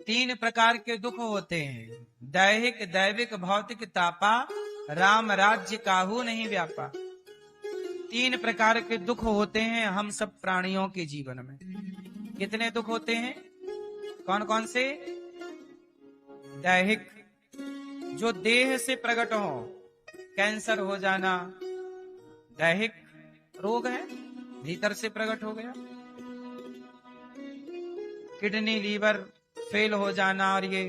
तीन प्रकार के दुख होते हैं, दैहिक दैविक भौतिक तापा, राम राज्य काहू नहीं व्यापा। तीन प्रकार के दुख होते हैं हम सब प्राणियों के जीवन में। कितने दुख होते हैं? कौन कौन से? दैहिक, जो देह से प्रकट हो, कैंसर हो जाना दैहिक रोग है, भीतर से प्रकट हो गया। किडनी लीवर फेल हो जाना, और ये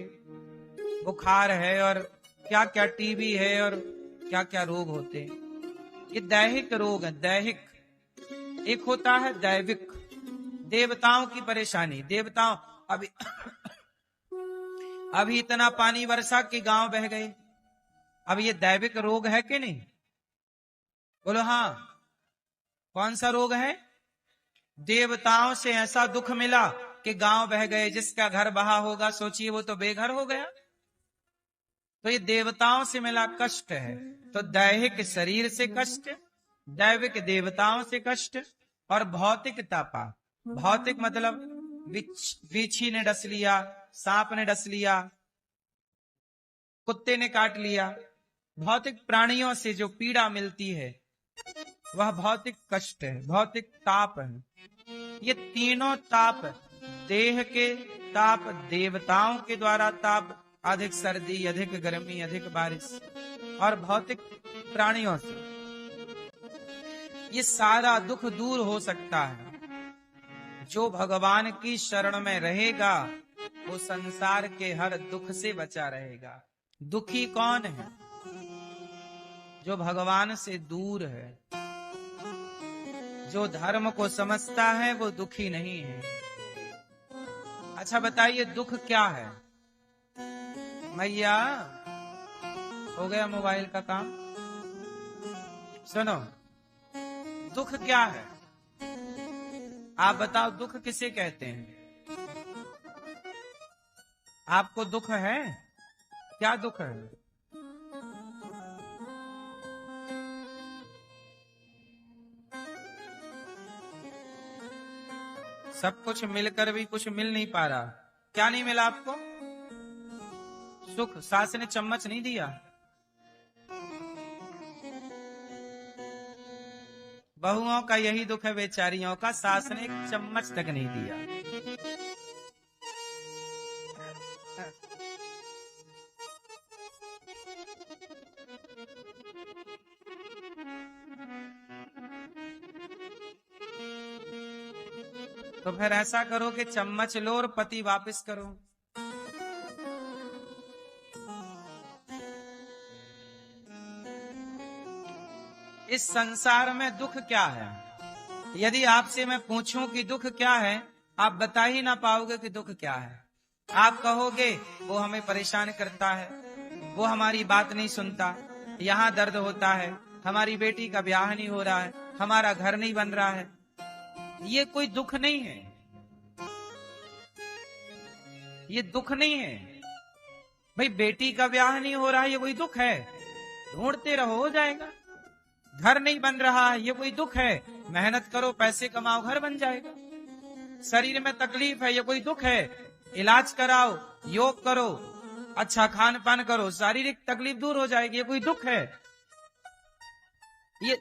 बुखार है, और क्या क्या टीबी है, और क्या क्या रोग होते हैं, ये दैहिक रोग है। दैहिक। एक होता है दैविक, देवताओं की परेशानी। देवताओं अभी इतना पानी वर्षा के गांव बह गए, अब ये दैविक रोग है कि नहीं? बोलो हाँ। कौन सा रोग है? देवताओं से ऐसा दुख मिला कि गांव बह गए। जिसका घर बहा होगा सोचिए वो तो बेघर हो गया। तो ये देवताओं से मिला कष्ट है। तो दैहिक शरीर से कष्ट, दैविक देवताओं से कष्ट, और भौतिक तापा। भौतिक मतलब बिच्छी ने डस लिया, सांप ने डस लिया, कुत्ते ने काट लिया। भौतिक प्राणियों से जो पीड़ा मिलती है वह भौतिक कष्ट है, भौतिक ताप है। ये तीनों ताप, देह के ताप, देवताओं के द्वारा ताप, अधिक सर्दी, अधिक गर्मी, अधिक बारिश, और भौतिक प्राणियों से, ये सारा दुख दूर हो सकता है। जो भगवान की शरण में रहेगा वो संसार के हर दुख से बचा रहेगा। दुखी कौन है? जो भगवान से दूर है। जो धर्म को समझता है वो दुखी नहीं है। अच्छा बताइए दुख क्या है? मैया हो गया मोबाइल का काम। सुनो, दुख क्या है? आप बताओ दुख किसे कहते हैं? आपको दुख है? क्या दुख है? सब कुछ मिलकर भी कुछ मिल नहीं पा रहा। क्या नहीं मिला आपको? सुख। सास ने चम्मच नहीं दिया, बहुओं का यही दुख है बेचारियों का, सास ने एक चम्मच तक नहीं दिया। तो फिर ऐसा करो कि चम्मच लो और पति वापस करो। इस संसार में दुख क्या है? यदि आपसे मैं पूछूं कि दुख क्या है, आप बता ही ना पाओगे कि दुख क्या है। आप कहोगे वो हमें परेशान करता है, वो हमारी बात नहीं सुनता, यहाँ दर्द होता है, हमारी बेटी का ब्याह नहीं हो रहा है, हमारा घर नहीं बन रहा है। ये कोई दुख नहीं है, ये दुख नहीं है भाई। बेटी का ब्याह नहीं हो रहा है, ये कोई दुख है? ढूंढते रहो, हो जाएगा। घर नहीं बन रहा है, ये कोई दुख है? मेहनत करो, पैसे कमाओ, घर बन जाएगा। शरीर में तकलीफ है, ये कोई दुख है? इलाज कराओ, योग करो, अच्छा खान पान करो, शारीरिक तकलीफ दूर हो जाएगी। ये कोई दुख है? ये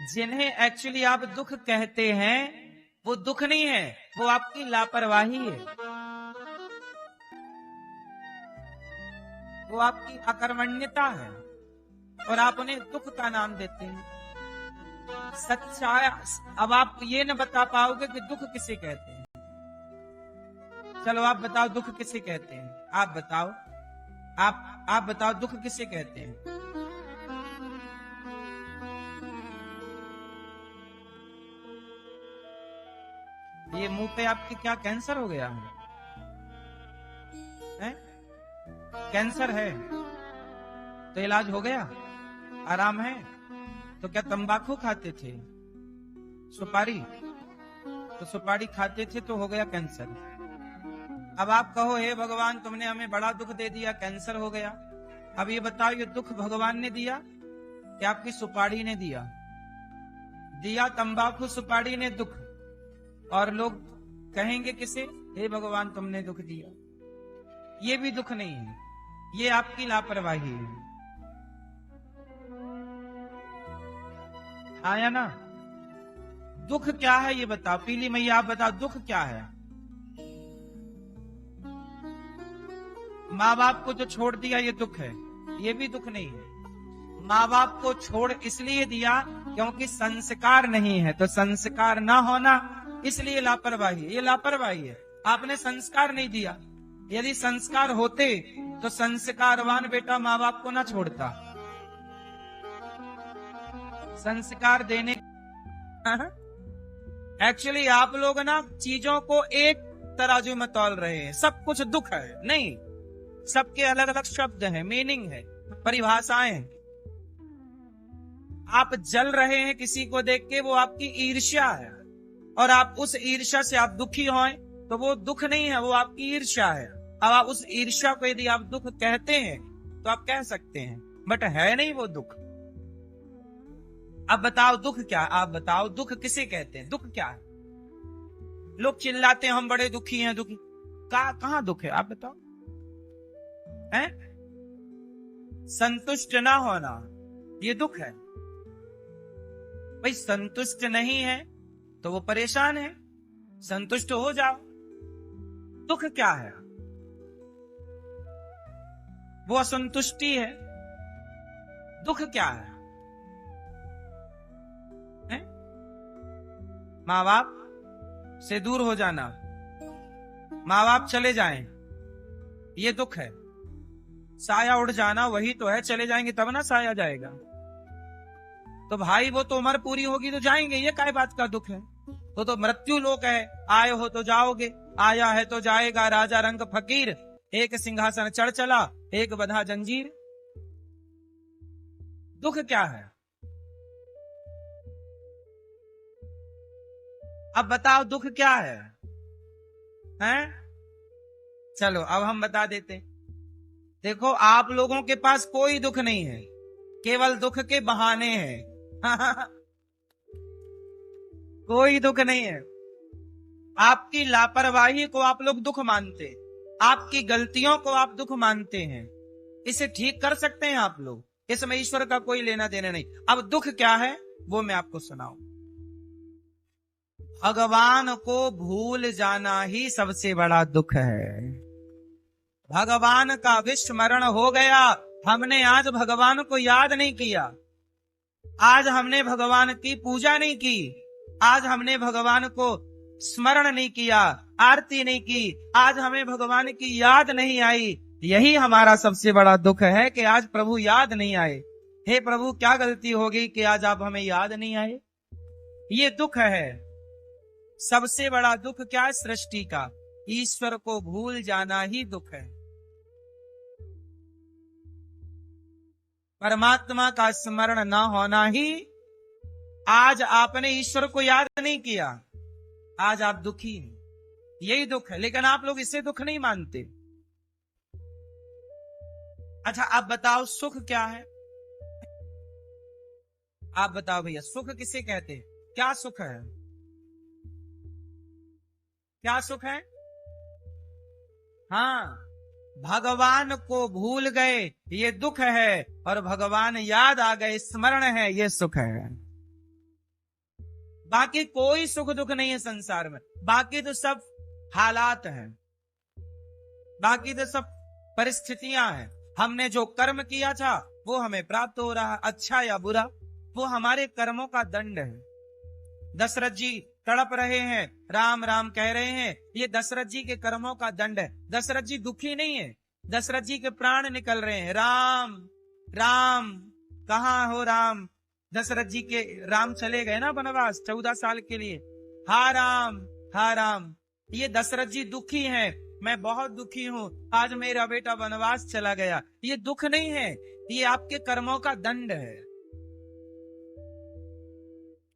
जिन्हें एक्चुअली आप दुख कहते हैं वो दुख नहीं है, वो आपकी लापरवाही है, वो आपकी अकर्मण्यता है, और आप उन्हें दुख का नाम देते हैं। सच्चाई अब आप ये न बता पाओगे कि दुख किसे कहते हैं। चलो आप बताओ दुख किसे कहते हैं? आप बताओ, आप बताओ दुख किसे कहते हैं? ये मुंह पे आपके क्या कैंसर हो गया है? कैंसर है तो इलाज हो गया, आराम है? तो क्या तंबाकू खाते थे, सुपारी? तो सुपारी खाते थे तो हो गया कैंसर। अब आप कहो हे भगवान तुमने हमें बड़ा दुख दे दिया, कैंसर हो गया। अब ये बताओ ये दुख भगवान ने दिया कि आपकी सुपारी ने दिया? दिया तंबाकू सुपारी ने दुख, और लोग कहेंगे किसे? हे भगवान तुमने दुख दिया। ये भी दुख नहीं है, ये आपकी लापरवाही है। आया ना? दुख क्या है ये बताओ, पीली मैया आप बताओ, दुख क्या है? माँ बाप को जो छोड़ दिया ये दुख है, ये भी दुख नहीं है। माँ बाप को छोड़ इसलिए दिया क्योंकि संस्कार नहीं है, तो संस्कार ना होना इसलिए लापरवाही है, ये लापरवाही है। आपने संस्कार नहीं दिया, यदि संस्कार होते तो संस्कारवान बेटा माँ बाप को ना छोड़ता। संस्कार देने एक्चुअली आप लोग ना चीजों को एक तराजू में तौल रहे हैं, सब कुछ दुख है नहीं, सबके अलग अलग शब्द हैं, मीनिंग है, परिभाषाएं हैं। आप जल रहे हैं किसी को देख के, वो आपकी ईर्ष्या है, और आप उस ईर्ष्या से आप दुखी हों तो वो दुख नहीं है, वो आपकी ईर्ष्या है। अब आप उस ईर्ष्या को यदि आप दुख कहते हैं तो आप कह सकते हैं, बट है नहीं वो दुख। अब बताओ दुख क्या? आप बताओ दुख किसे कहते हैं? दुख क्या है? लोग चिल्लाते हैं हम बड़े दुखी हैं, दुखी कहां दुख है? आप बताओ। हैं? संतुष्ट ना होना ये दुख है भाई। संतुष्ट नहीं है तो वो परेशान है, संतुष्ट हो जाओ। दुख क्या है? वो असंतुष्टि है। दुख क्या है? माँ बाप से दूर हो जाना, माँ बाप चले जाएं, ये दुख है। साया उड़ जाना वही तो है, चले जाएंगे तब ना साया जाएगा। तो भाई वो तो उम्र पूरी होगी तो जाएंगे, ये काय बात का दुख है? तो मृत्यु लोक है, आए हो तो जाओगे, आया है तो जाएगा। राजा रंग फकीर, एक सिंहासन चढ़ चला, एक बंधा जंजीर। दुख क्या है? अब बताओ दुख क्या है? हैं? चलो अब हम बता देते। देखो आप लोगों के पास कोई दुख नहीं है, केवल दुख के बहाने हैं। कोई दुख नहीं है। आपकी लापरवाही को आप लोग दुख मानते, आपकी गलतियों को आप दुख मानते हैं। इसे ठीक कर सकते हैं आप लोग, इसमें ईश्वर का कोई लेना देना नहीं। अब दुख क्या है वो मैं आपको सुनाऊं। भगवान को भूल जाना ही सबसे बड़ा दुख है। भगवान का विस्मरण हो गया, हमने आज भगवान को याद नहीं किया, आज हमने भगवान की पूजा नहीं की, आज हमने भगवान को स्मरण नहीं किया, आरती नहीं की, आज हमें भगवान की याद नहीं आई। यही हमारा सबसे बड़ा दुख है कि आज प्रभु याद नहीं आए। हे प्रभु क्या गलती होगी कि आज आप हमें याद नहीं आए? ये दुख है। सबसे बड़ा दुख क्या है सृष्टि का? ईश्वर को भूल जाना ही दुख है। परमात्मा का स्मरण न होना ही, आज आपने ईश्वर को याद नहीं किया, आज आप दुखी हैं, यही दुख है। लेकिन आप लोग इसे दुख नहीं मानते। अच्छा आप बताओ सुख क्या है? आप बताओ भैया सुख किसे कहते हैं? क्या सुख है? क्या सुख है? हाँ, भगवान को भूल गए ये दुख है, और भगवान याद आ गए स्मरण है, ये सुख है। बाकी कोई सुख दुख नहीं है संसार में। बाकी तो सब हालात हैं, बाकी तो सब परिस्थितियां हैं। हमने जो कर्म किया था वो हमें प्राप्त हो रहा, अच्छा या बुरा, वो हमारे कर्मों का दंड है। दशरथ जी तड़प रहे हैं, राम राम कह रहे हैं, ये दशरथ जी के कर्मों का दंड है। दशरथ जी दुखी नहीं है, दशरथ जी के प्राण निकल रहे हैं। राम राम कहाँ हो राम? दशरथ जी के राम चले गए ना वनवास 14 साल के लिए। हा राम हा राम। ये दशरथ जी दुखी हैं, मैं बहुत दुखी हूँ, आज मेरा बेटा वनवास चला गया। ये दुख नहीं है, ये आपके कर्मों का दंड है।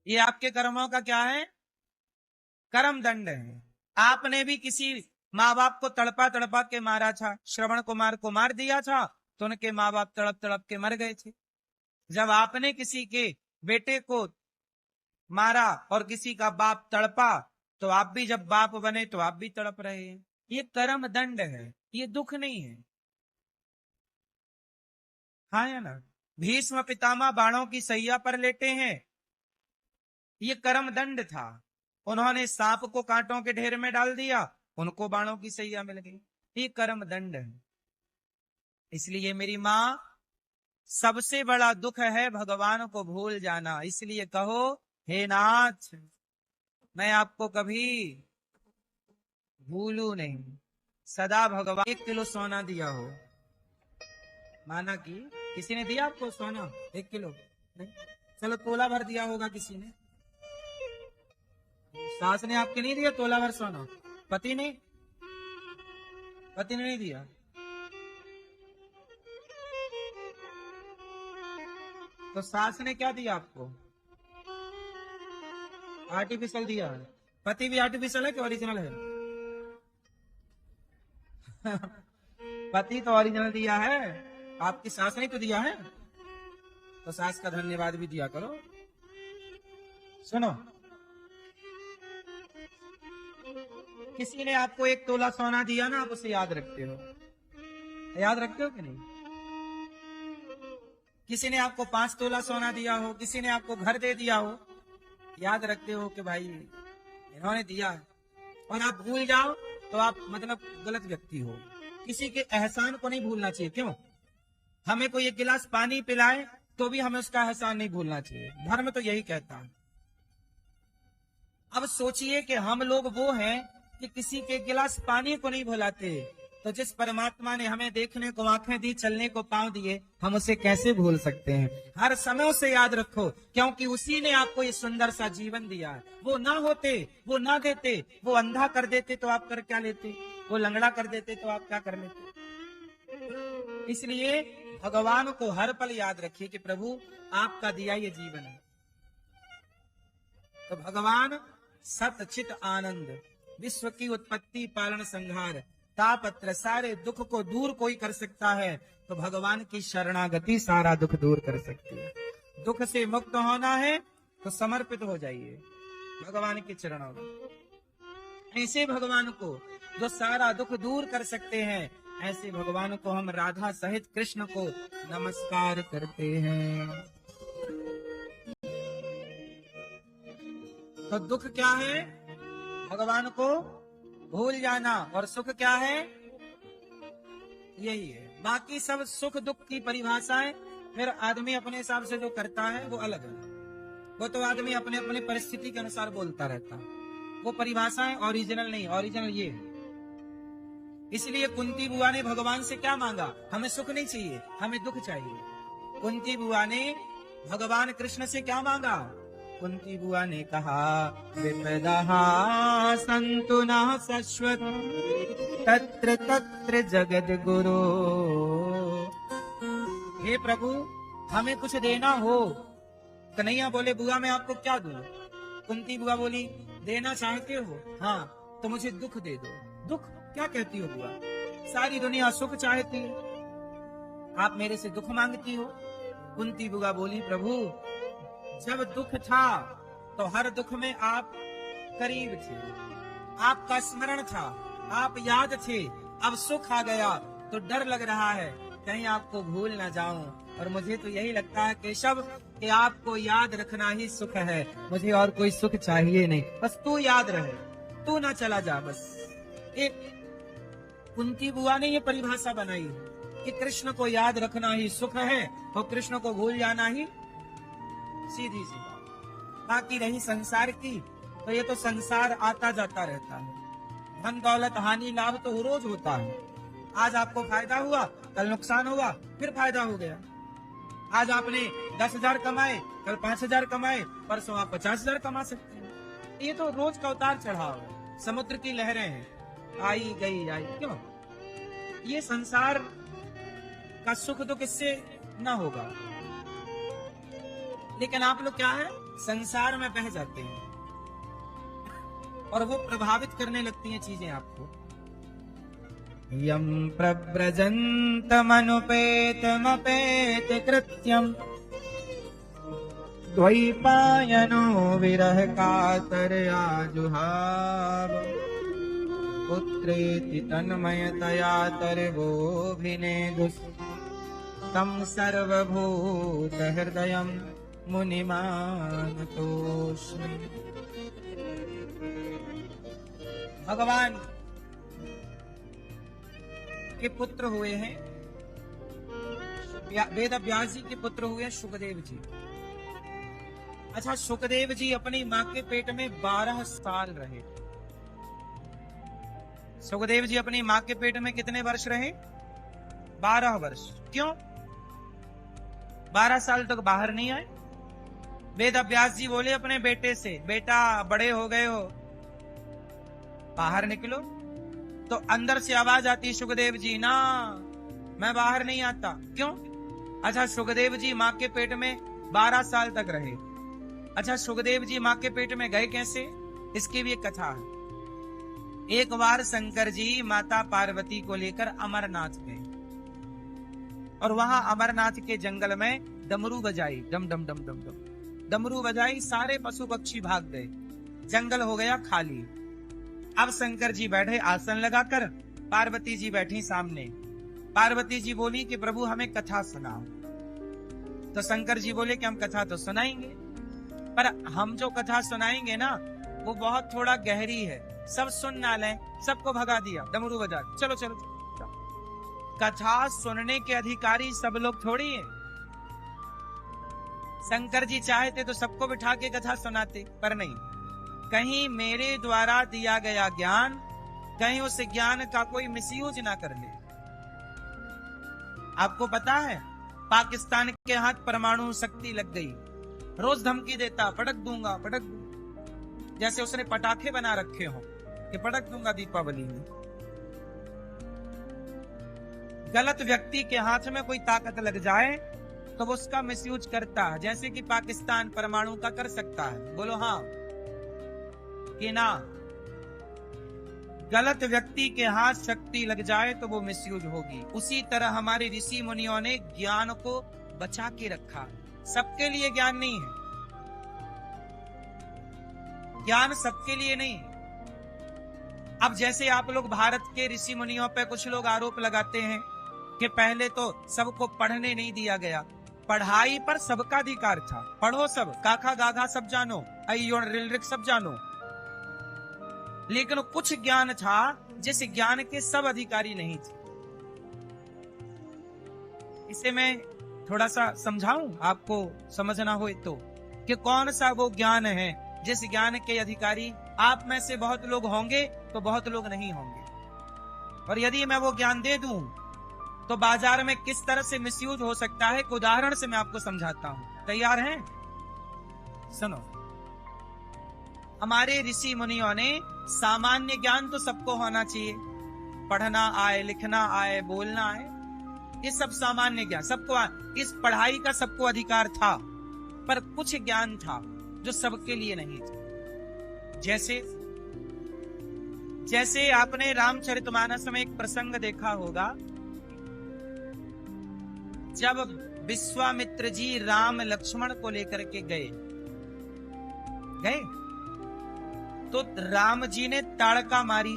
ये आपके कर्मों का क्या है? कर्म दंड है। आपने भी किसी माँ बाप को तड़पा तड़पा के मारा था, श्रवण कुमार को मार दिया था तो उनके माँ बाप तड़प तड़प के मर गए थे। जब आपने किसी के बेटे को मारा और किसी का बाप तड़पा, तो आप भी जब बाप बने तो आप भी तड़प रहे हैं। ये कर्म दंड है। ये दुख नहीं है। हाँ या ना? भीष्म पितामह बाणों की सैया पर लेटे हैं, ये कर्म दंड था। उन्होंने सांप को कांटों के ढेर में डाल दिया, उनको बाणों की सैया मिल गई, ये कर्म दंड है। इसलिए मेरी माँ, सबसे बड़ा दुख है भगवान को भूल जाना। इसलिए कहो, हे नाथ, मैं आपको कभी भूलू नहीं, सदा भगवान। 1 किलो सोना दिया हो, माना कि किसी ने दिया आपको सोना 1 किलो नहीं, चलो तोला भर दिया होगा किसी ने, सास ने आपके नहीं दिया तोला भर सोना, पति ने नहीं दिया, तो सास ने क्या दिया आपको? आर्टिफिशियल दिया है। पति भी आर्टिफिशियल है कि ओरिजिनल है? पति तो ओरिजिनल दिया है, आपकी सास ने तो दिया है, तो सास का धन्यवाद भी दिया करो। सुनो, किसी ने आपको 1 तोला सोना दिया ना, आप उसे याद रखते हो? याद रखते हो कि नहीं? किसी ने आपको 5 तोला सोना दिया हो, किसी ने आपको घर दे दिया हो, याद रखते हो कि भाई इन्होंने दिया है, और आप भूल जाओ तो आप मतलब गलत व्यक्ति हो। किसी के एहसान को नहीं भूलना चाहिए। क्यों? हमें कोई 1 गिलास पानी पिलाए तो भी हमें उसका एहसान नहीं भूलना चाहिए, धर्म तो यही कहता है। अब सोचिए कि हम लोग वो हैं कि किसी के 1 गिलास पानी को नहीं भुलाते, तो जिस परमात्मा ने हमें देखने को आंखें दी, चलने को पांव दिए, हम उसे कैसे भूल सकते हैं? हर समय उसे याद रखो, क्योंकि उसी ने आपको ये सुंदर सा जीवन दिया है। वो ना होते, वो ना देते, वो अंधा कर देते तो आप कर क्या लेते? वो लंगड़ा कर देते तो आप क्या कर लेते? इसलिए भगवान को हर पल याद रखिए कि प्रभु आपका दिया ये जीवन है। तो भगवान सत चित आनंद, विश्व की उत्पत्ति पालन संहार, तापत्र, सारे दुख को दूर कोई कर सकता है, तो भगवान की शरणागति सारा दुख दूर कर सकती है। दुख से मुक्त होना है तो समर्पित हो जाइए भगवान के चरणों में। ऐसे भगवान को जो सारा दुख दूर कर सकते हैं, ऐसे भगवान को हम राधा सहित कृष्ण को नमस्कार करते हैं। तो दुख क्या है? भगवान को भूल जाना। और सुख क्या है? यही है। बाकी सब सुख दुख की परिभाषाएं फिर आदमी अपने हिसाब से जो करता है वो अलग है। वो तो आदमी अपने अपने परिस्थिति के अनुसार बोलता रहता है, वो परिभाषाएं ओरिजिनल नहीं। ओरिजिनल ये है। इसलिए कुंती बुआ ने भगवान से क्या मांगा? हमें सुख नहीं चाहिए, हमें दुख चाहिए। कुंती बुआ ने भगवान कृष्ण से क्या मांगा? कुंती बुआ ने कहा, विपदा संतु न शश्वत तत्र तत्र जगद गुरु। हे प्रभु, हमें कुछ देना हो। कन्हैया बोले, बुआ मैं आपको क्या दूं? कुंती बुआ बोली, देना चाहते हो? हाँ, तो मुझे दुख दे दो। दुख क्या कहती हो बुआ? सारी दुनिया सुख चाहती है, आप मेरे से दुख मांगती हो। कुंती बुआ बोली, प्रभु जब दुख था तो हर दुख में आप करीब थे, आपका स्मरण था, आप याद थे। अब सुख आ गया तो डर लग रहा है कहीं आपको भूल ना जाऊं। और मुझे तो यही लगता है केशव कि आपको याद रखना ही सुख है, मुझे और कोई सुख चाहिए नहीं। बस तू याद रहे, तू ना चला जा। बस एक कुंती बुआ ने ये परिभाषा बनाई है कि कृष्ण को याद रखना ही सुख है और कृष्ण को भूल जाना ही सीधी सी बात। बाकी रही संसार की, तो ये तो संसार आता जाता रहता है। धन दौलत हानि लाभ तो रोज होता है। आज आपको फायदा हुआ, कल नुकसान हुआ, फिर फायदा हो गया। आज आपने 10,000 कमाए, कल 5,000 कमाए, परसों आप 50,000 कमा सकते हैं। ये तो रोज का उतार चढ़ाव है, समुद्र की लहरें हैं, आई गई आई। क्यों? ये संसार का सुख तो किससे ना होगा। लेकिन आप लोग क्या है, संसार में बह जाते हैं और वो प्रभावित करने लगती हैं चीजें आपको। यम प्रव्रजन्तमनुपेतमपेत कृत्यम द्वैपायनो विरह कातर आजुहाव। पुत्रेति तन्मयतया तर्वोऽभिनेदुस् तं सर्वभूतहृदयं मुनिमानतोऽस्मि। भगवान के पुत्र हुए हैं, वेद व्यास जी के पुत्र हुए सुखदेव जी। अच्छा, सुखदेव जी अपनी मां के पेट में 12 साल रहे। सुखदेव जी अपनी मां के पेट में कितने वर्ष रहे? 12 वर्ष। क्यों 12 साल तक बाहर नहीं आए? वेद व्यास जी बोले अपने बेटे से, बेटा बड़े हो गए हो, बाहर निकलो। तो अंदर से आवाज आती, सुखदेव जी ना, मैं बाहर नहीं आता। क्यों? अच्छा, सुखदेव जी मां के पेट में 12 साल तक रहे। अच्छा, सुखदेव जी मां के पेट में गए कैसे? इसकी भी एक कथा है। एक बार शंकर जी माता पार्वती को लेकर अमरनाथ गए और वहां अमरनाथ के जंगल में डमरू बजाई, डम डम डम डम डम डमरू बजाई। सारे पशु पक्षी भाग गए, जंगल हो गया खाली। अब शंकर जी बैठे आसन लगाकर, पार्वती जी बैठी सामने। पार्वती जी बोली कि प्रभु हमें कथा सुनाओ। तो शंकर जी बोले कि हम कथा तो सुनाएंगे, पर हम जो कथा सुनाएंगे ना वो बहुत थोड़ा गहरी है, सब सुन ना लें। सबको भगा दिया, डमरू बजा, चलो चलो, चलो। कथा सुनने के अधिकारी सब लोग थोड़ी हैं। शंकर जी चाहते तो सबको बिठा के कथा सुनाते, पर नहीं। कहीं मेरे द्वारा दिया गया ज्ञान, कहीं उस ज्ञान का कोई मिसयूज ना कर ले। आपको पता है पाकिस्तान के हाथ परमाणु शक्ति लग गई, रोज धमकी देता, पटक दूंगा पटक दूंगा, जैसे उसने पटाखे बना रखे हो कि पटक दूंगा दीपावली में। गलत व्यक्ति के हाथ में कोई ताकत लग जाए तो वो उसका मिसयूज करता है, जैसे कि पाकिस्तान परमाणु का कर सकता है। बोलो हाँ कि ना? गलत व्यक्ति के हाथ शक्ति लग जाए तो वो मिसयूज होगी। उसी तरह हमारे ऋषि मुनियों ने ज्ञान को बचा के रखा। सबके लिए ज्ञान नहीं है, ज्ञान सबके लिए नहीं। अब जैसे आप लोग भारत के ऋषि मुनियों पे कुछ लोग आरोप लगाते हैं कि पहले तो सबको पढ़ने नहीं दिया गया। पढ़ाई पर सबका अधिकार था, पढ़ो सब, काखा गाघा सब जानो, अयोण रिलरिक सब जानो। लेकिन कुछ ज्ञान था जिस ज्ञान के सब अधिकारी नहीं थे। इसे मैं थोड़ा सा समझाऊं आपको, समझना हो तो, कि कौन सा वो ज्ञान है जिस ज्ञान के अधिकारी आप में से बहुत लोग होंगे तो बहुत लोग नहीं होंगे। और यदि मैं वो ज्ञान दे दूं तो बाजार में किस तरह से मिसयूज हो सकता है, एक उदाहरण से मैं आपको समझाता हूं। तैयार हैं? सुनो। हमारे ऋषि मुनियों ने सामान्य ज्ञान तो सबको होना चाहिए, पढ़ना आए, लिखना आए, बोलना आए, ये सब सामान्य ज्ञान सबको आए। इस पढ़ाई का सबको अधिकार था, पर कुछ ज्ञान था जो सबके लिए नहीं था। जैसे आपने रामचरितमानस में एक प्रसंग देखा होगा, जब विश्वामित्र जी राम लक्ष्मण को लेकर के गए तो राम जी ने ताड़का मारी।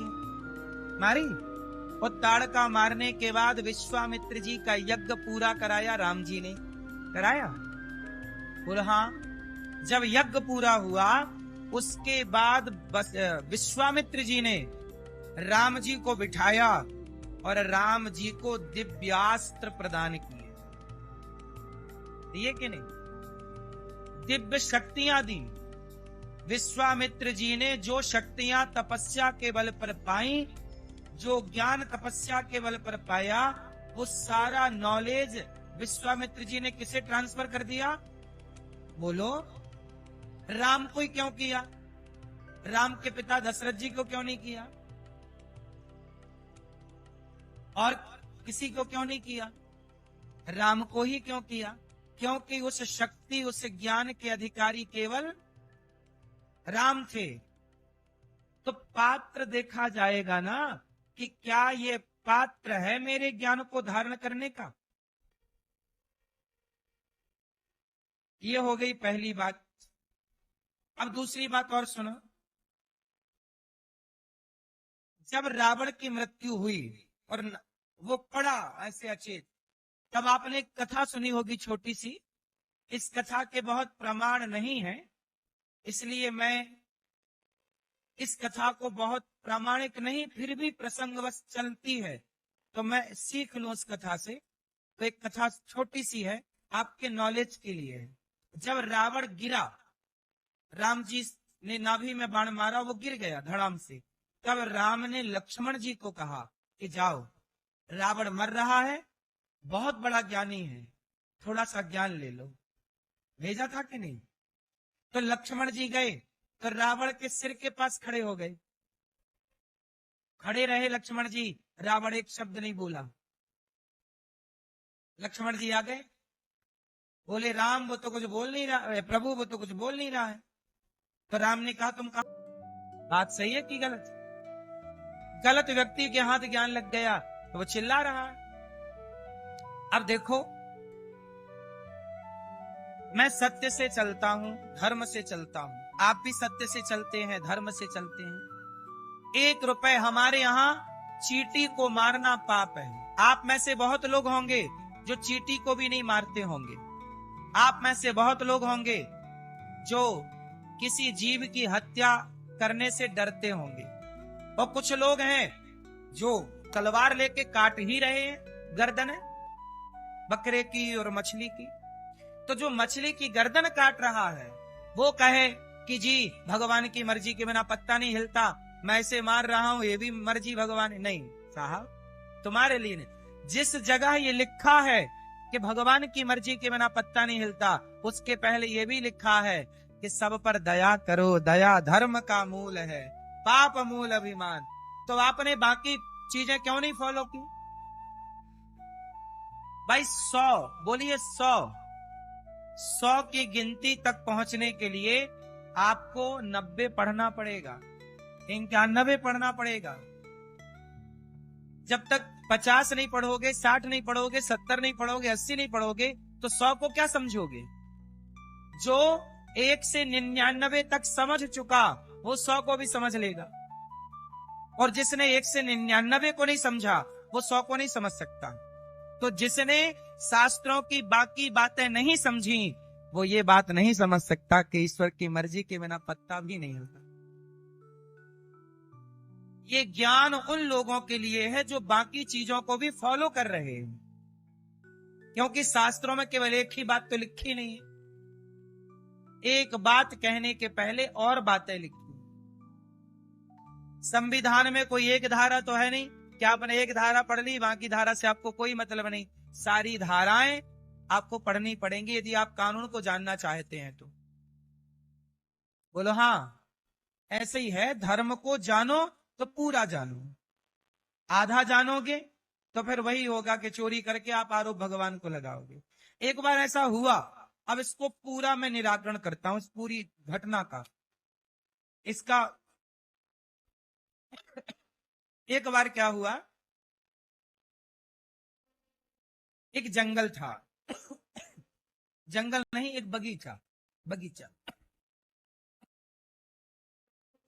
और ताड़का मारने के बाद विश्वामित्र जी का यज्ञ पूरा कराया राम जी ने, कराया? बोल हाँ। जब यज्ञ पूरा हुआ उसके बाद विश्वामित्र जी ने राम जी को बिठाया और राम जी को दिव्यास्त्र प्रदान किए। दिए कि नहीं? दिव्य शक्तियां दी। विश्वामित्र जी ने जो शक्तियां तपस्या के बल पर पाई, जो ज्ञान तपस्या के बल पर पाया, वो सारा नॉलेज विश्वामित्र जी ने किसे ट्रांसफर कर दिया? बोलो, राम को ही क्यों किया? राम के पिता दशरथ जी को क्यों नहीं किया? और किसी को क्यों नहीं किया? राम को ही क्यों किया? क्योंकि उस शक्ति, उस ज्ञान के अधिकारी केवल राम थे। तो पात्र देखा जाएगा ना कि क्या ये पात्र है मेरे ज्ञान को धारण करने का। ये हो गई पहली बात। अब दूसरी बात और सुनो। जब रावण की मृत्यु हुई और वो पड़ा ऐसे अचेत, तब आपने एक कथा सुनी होगी छोटी सी। इस कथा के बहुत प्रमाण नहीं है, इसलिए मैं इस कथा को बहुत प्रामाणिक नहीं, फिर भी प्रसंगवश चलती है तो मैं सीख लूं उस कथा से। तो एक कथा छोटी सी है, आपके नॉलेज के लिए है। जब रावण गिरा, राम जी ने नाभि में बाण मारा, वो गिर गया धड़ाम से। तब राम ने लक्ष्मण जी को कहा कि जाओ, रावण मर रहा है, बहुत बड़ा ज्ञानी है, थोड़ा सा ज्ञान ले लो। भेजा था कि नहीं? तो लक्ष्मण जी गए तो रावण के सिर के पास खड़े हो गए। खड़े रहे लक्ष्मण जी, रावण एक शब्द नहीं बोला। लक्ष्मण जी आ गए, बोले राम वो तो कुछ बोल नहीं रहा है, प्रभु वो तो कुछ बोल नहीं रहा है। तो राम ने कहा तुम कहा बात सही है कि गलत? गलत व्यक्ति के हाथ ज्ञान लग गया तो वो चिल्ला रहा है। अब देखो, मैं सत्य से चलता हूं, धर्म से चलता हूं, आप भी सत्य से चलते हैं, धर्म से चलते हैं। 1 रुपए हमारे यहाँ चींटी को मारना पाप है। आप में से बहुत लोग होंगे जो चींटी को भी नहीं मारते होंगे। आप में से बहुत लोग होंगे जो किसी जीव की हत्या करने से डरते होंगे, और कुछ लोग हैं जो तलवार लेके काट ही रहे हैं गर्दन बकरे की और मछली की। तो जो मछली की गर्दन काट रहा है वो कहे कि जी भगवान की मर्जी के बिना पत्ता नहीं हिलता, मैं इसे मार रहा हूं, ये भी मर्जी भगवान। नहीं साहब, तुम्हारे लिए नहीं। जिस जगह ये लिखा है कि भगवान की मर्जी के बिना पत्ता नहीं हिलता, उसके पहले ये भी लिखा है कि सब पर दया करो, दया धर्म का मूल है, पाप मूल अभिमान। तो आपने बाकी चीजें क्यों नहीं फॉलो की भाई? 100 बोलिए, 100 की गिनती तक पहुंचने के लिए आपको 90 पढ़ना पड़ेगा, 91 पढ़ना पड़ेगा। जब तक 50 नहीं पढ़ोगे, 60 नहीं पढ़ोगे, 70 नहीं पढ़ोगे, 80 नहीं पढ़ोगे, तो 100 को क्या समझोगे? जो 1 से 99 तक समझ चुका वो 100 को भी समझ लेगा, और जिसने 1 से 99 को नहीं समझा वो 100 को नहीं समझ सकता। तो जिसने शास्त्रों की बाकी बातें नहीं समझी वो ये बात नहीं समझ सकता कि ईश्वर की मर्जी के बिना पत्ता भी नहीं हिलता। ये ज्ञान उन लोगों के लिए है जो बाकी चीजों को भी फॉलो कर रहे हैं, क्योंकि शास्त्रों में केवल एक ही बात तो लिखी नहीं है, एक बात कहने के पहले और बातें लिखी। संविधान में कोई एक धारा तो है नहीं कि आपने एक धारा पढ़ ली, बाकी धारा से आपको कोई मतलब नहीं। सारी धाराएं आपको पढ़नी पड़ेंगी यदि आप कानून को जानना चाहते हैं तो। बोलो हाँ, ऐसे ही है। धर्म को जानो तो पूरा जानो, आधा जानोगे तो फिर वही होगा कि चोरी करके आप आरोप भगवान को लगाओगे। एक बार ऐसा हुआ, अब इसको पूरा मैं निराकरण करता हूं, इस पूरी घटना का। इसका एक बार क्या हुआ, एक जंगल था, जंगल नहीं, एक बगीचा।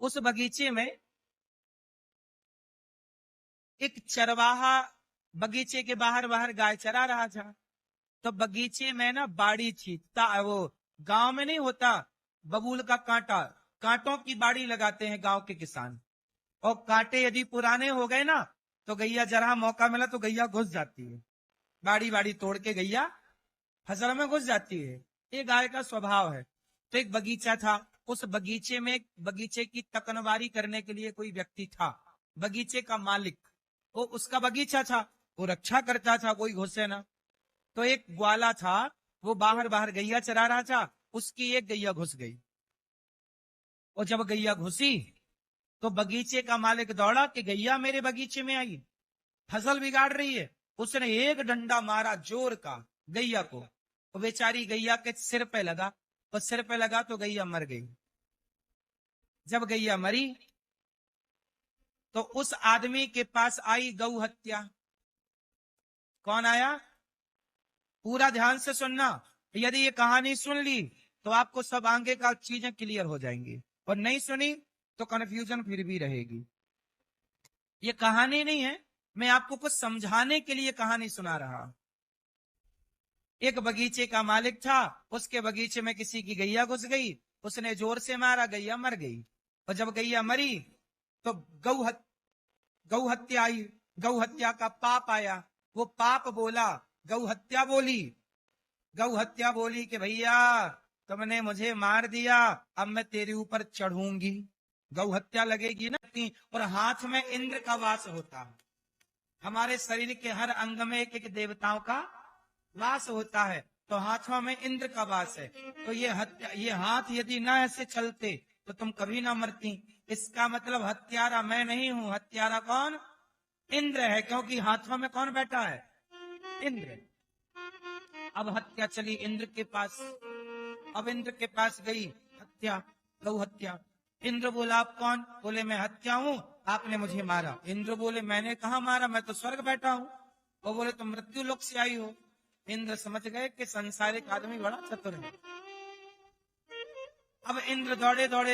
उस बगीचे में एक चरवाहा बगीचे के बाहर गाय चरा रहा था। तो बगीचे में ना बाड़ी थी, वो गांव में नहीं होता बबूल का कांटा, कांटों की बाड़ी लगाते हैं गांव के किसान, और कांटे यदि पुराने हो गए ना तो गैया, जरा मौका मिला तो गैया घुस जाती है, बाड़ी तोड़ के गैया फसल में घुस जाती है। ये गाय का स्वभाव है। तो एक बगीचा था, उस बगीचे में बगीचे की तकनवारी करने के लिए कोई व्यक्ति था, बगीचे का मालिक, वो उसका बगीचा था, वो रक्षा करता था, कोई घुसे ना। तो एक ग्वाला था, वो बाहर गैया चरा रहा था, उसकी एक गैया घुस गई, और जब गैया घुसी तो बगीचे का मालिक दौड़ा कि गैया मेरे बगीचे में आई, फसल बिगाड़ रही है। उसने एक डंडा मारा जोर का गैया को, तो बेचारी गैया के सिर पे लगा, और सिर पे लगा तो गैया मर गई। जब गैया मरी तो उस आदमी के पास आई गौ हत्या। कौन आया? पूरा ध्यान से सुनना, यदि ये कहानी सुन ली तो आपको सब आगे का चीजें क्लियर हो जाएंगी, और नहीं सुनी तो कंफ्यूजन फिर भी रहेगी। ये कहानी नहीं है, मैं आपको कुछ समझाने के लिए कहानी सुना रहा हूं। एक बगीचे का मालिक था, उसके बगीचे में किसी की गैया घुस गई, उसने जोर से मारा, गैया मर गई। और जब गैया मरी तो गौ हत्या आई, गौ हत्या का पाप आया। वो पाप बोला, गौ हत्या बोली, गौ हत्या बोली कि भैया तुमने मुझे मार दिया, अब मैं तेरे ऊपर चढ़ूंगी। गौ हत्या लगेगी ना। और हाथ में इंद्र का वास होता है। हमारे शरीर के हर अंग में एक एक देवताओं का वास होता है, तो हाथों में इंद्र का वास है। तो ये हाथ यदि ना ऐसे चलते तो तुम कभी ना मरती। इसका मतलब हत्यारा मैं नहीं हूं, हत्यारा कौन? इंद्र है, क्योंकि हाथों में कौन बैठा है? इंद्र। अब हत्या चली इंद्र के पास। अब इंद्र के पास गई हत्या, गौ हत्या। इंद्र बोला आप कौन? बोले मैं हत्या हूँ, आपने मुझे मारा। इंद्र बोले मैंने कहा मारा, मैं तो स्वर्ग बैठा हूँ। वो बोले तुम मृत्यु लोक से आई हो। इंद्र समझ गए कि संसारिक आदमी बड़ा चतुर है। अब इंद्र दौड़े दौड़े